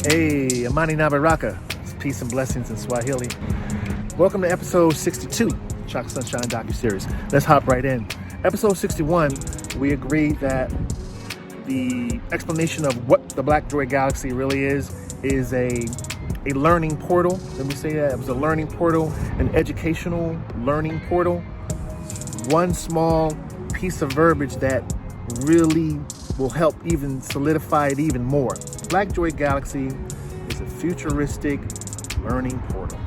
Hey, Amani Nabaraka. Peace and blessings in Swahili. Welcome to episode 62, Chocolate Sunshine Docuseries. Let's hop right in. Episode 61, we agreed that the explanation of what the Black Droid Galaxy really is a learning portal. Let me say that. It was a learning portal, an educational learning portal. One small piece of verbiage that really will help even solidify it even more. Black Droid Galaxy is a futuristic learning portal.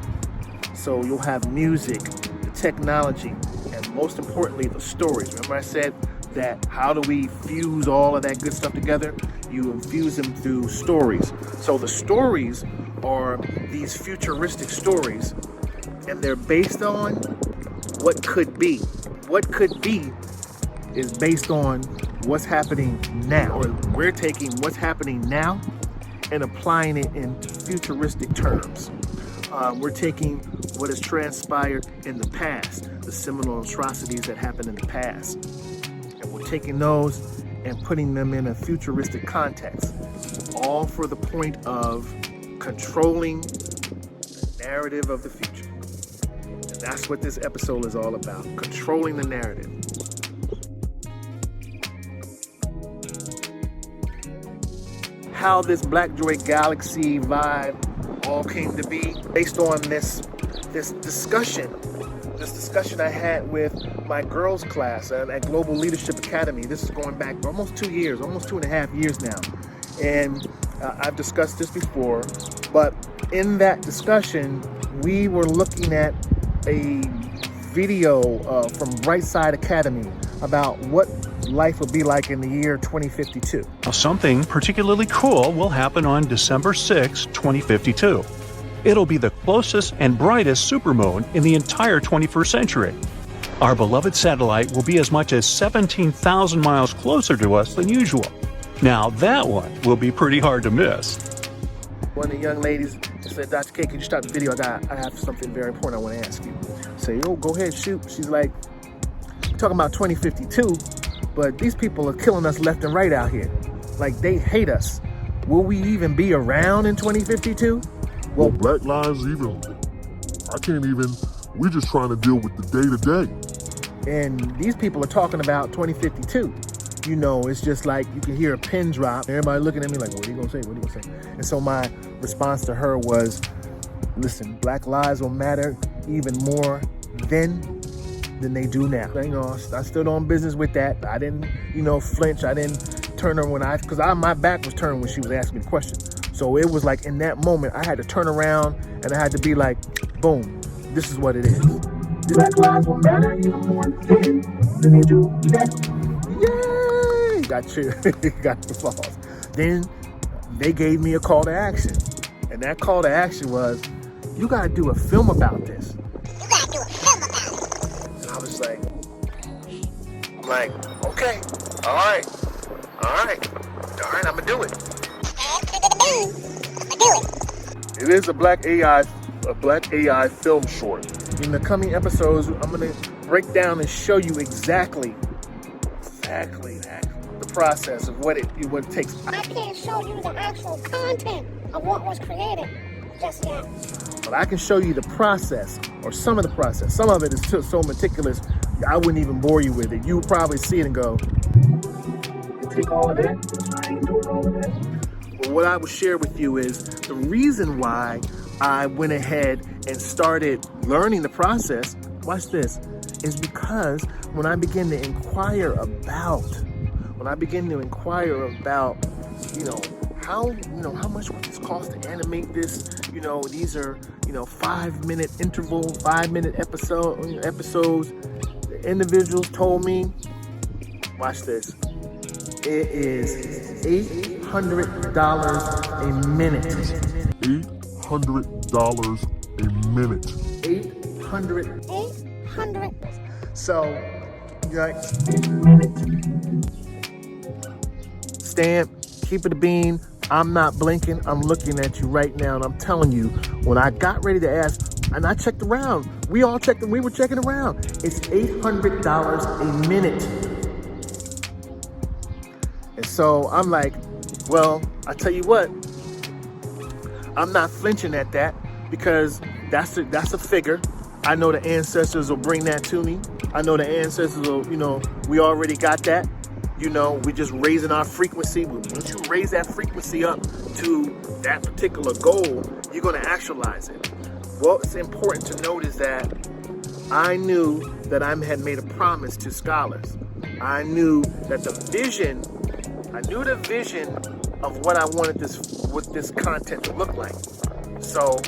So you'll have music, the technology, and most importantly, the stories. Remember I said that how do we fuse all of that good stuff together? You infuse them through stories. So the stories are these futuristic stories, and they're based on what could be. What could be is based on what's happening now. We're taking what's happening now and applying it in futuristic terms. We're taking what has transpired in the past, the seminal atrocities that happened in the past, and we're taking those and putting them in a futuristic context, all for the point of controlling the narrative of the future. And that's what this episode is all about, controlling the narrative. How this Black Droid Galaxy vibe all came to be based on this discussion I had with my girls class at Global Leadership Academy. This is going back for almost 2 years, almost 2.5 years now. And I've discussed this before, but in that discussion, we were looking at a video from Brightside Academy about what life will be like in the year 2052. Something particularly cool will happen on December 6, 2052. It'll be the closest and brightest supermoon in the entire 21st century. Our beloved satellite will be as much as 17,000 miles closer to us than usual. Now that one will be pretty hard to miss. One of the young ladies said, Dr. K, can you stop the video? I have something very important I want to ask you. I say, oh, go ahead, shoot. She's like, you're talking about 2052, but these people are killing us left and right out here. Like, they hate us. Will we even be around in 2052? Well, Black Lives even, we're just trying to deal with the day-to-day. And these people are talking about 2052. You know, it's just like you can hear a pin drop. Everybody looking at me like, what are you gonna say? What are you gonna say? And so my response to her was, listen, Black lives will matter even more then than they do now. You know, I stood on business with that. I didn't, flinch. I didn't turn her because my back was turned when she was asking the question. So it was like in that moment, I had to turn around and I had to be like, boom, this is what it is. Black lives will matter even more then than they do now. Yay! Got the applause. Then they gave me a call to action. And that call to action was, you gotta do a film about this. You gotta do a film about it. And I was like, okay, all right, I'm gonna do it. It is a black AI film short. In the coming episodes, I'm gonna break down and show you exactly the process of what it takes. I can't show you the actual content of what was created just yet. But I can show you the process, or some of the process. Some of it is so meticulous, I wouldn't even bore you with it. You would probably see it and go, you take all of that? I ain't doing all of that. But what I will share with you is the reason why I went ahead and started learning the process, watch this, is because when I began to inquire about, how much would this cost to animate this? These are, 5-minute interval, 5-minute episodes. The individuals told me, watch this, it is $800 a minute. $800 a minute. 800. So, you're like, stamp, keep it a bean. I'm not blinking. I'm looking at you right now, and I'm telling you, when I got ready to ask, and I checked around, we were checking around. It's $800 a minute. And so I'm like, well, I tell you what, I'm not flinching at that because that's a figure. I know the ancestors will bring that to me. I know the ancestors will, we already got that. We just raising our frequency. Once you raise that frequency up to that particular goal, you're going to actualize it. What's important to note is that I knew that I had made a promise to scholars. I knew that the vision of what I wanted this content to look like. So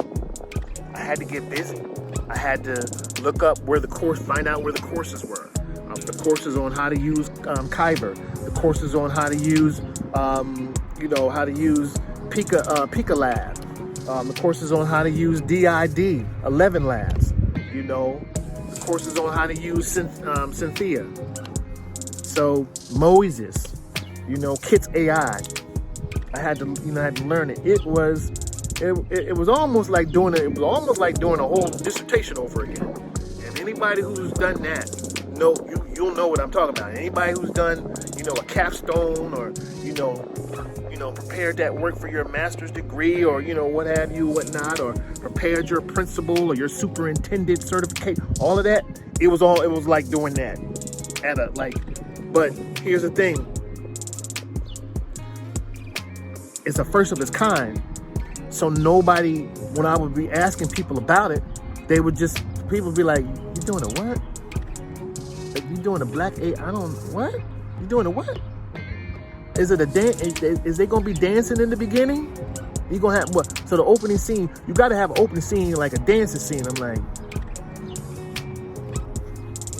I had to get busy. I had to look up find out where the courses were. The courses on how to use Kyber, the courses on how to use, how to use Pika Lab, the courses on how to use DID 11 labs, the courses on how to use Cynthia. So Moses, Kit's AI. I had to learn it. It was almost like doing a whole dissertation over again. And anybody who's done that, you'll know what I'm talking about. Anybody who's done, a capstone or, prepared that work for your master's degree or, what have you, whatnot, or prepared your principal or your superintendent certificate, all of that, it was like doing that but here's the thing. It's a first of its kind. So nobody, when I would be asking people about it, people would be like, you doing a what? You doing a black A? I don't, what? You doing a what? Is it a dance? Is they gonna be dancing in the beginning? You gonna have what? So the opening scene, you gotta have an opening scene like a dancing scene. I'm like,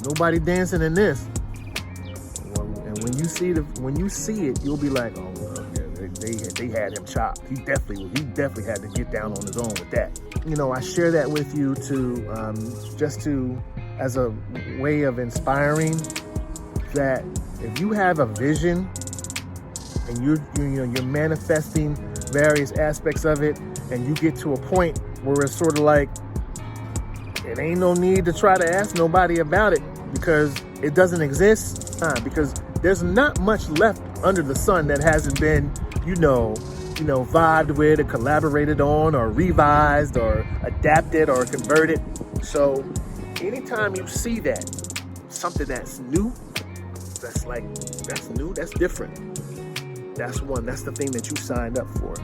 nobody dancing in this. And when you see it, you'll be like, oh, well, yeah, they had him chopped. He definitely had to get down on his own with that. I share that with you as a way of inspiring that if you have a vision and you're manifesting various aspects of it, and you get to a point where it's sort of like it ain't no need to try to ask nobody about it because it doesn't exist, because there's not much left under the sun that hasn't been vibed with or collaborated on or revised or adapted or converted. So anytime you see that, something that's new, that's different. That's the thing that you signed up for.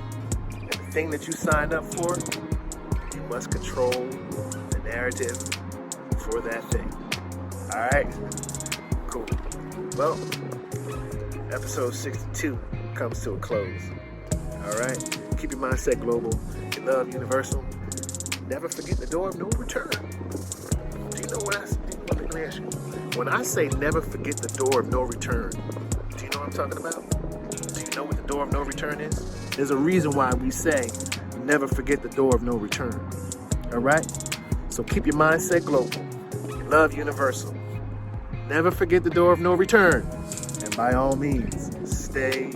And the thing that you signed up for, you must control the narrative for that thing. All right? Cool. Well, episode 62 comes to a close. All right? Keep your mindset global. You love universal. Never forget the door of no return. Do you know what let me ask you. When I say never forget the door of no return, do you know what I'm talking about? Do you know what the door of no return is? There's a reason why we say never forget the door of no return. All right? So keep your mindset global. Love universal. Never forget the door of no return. And by all means, stay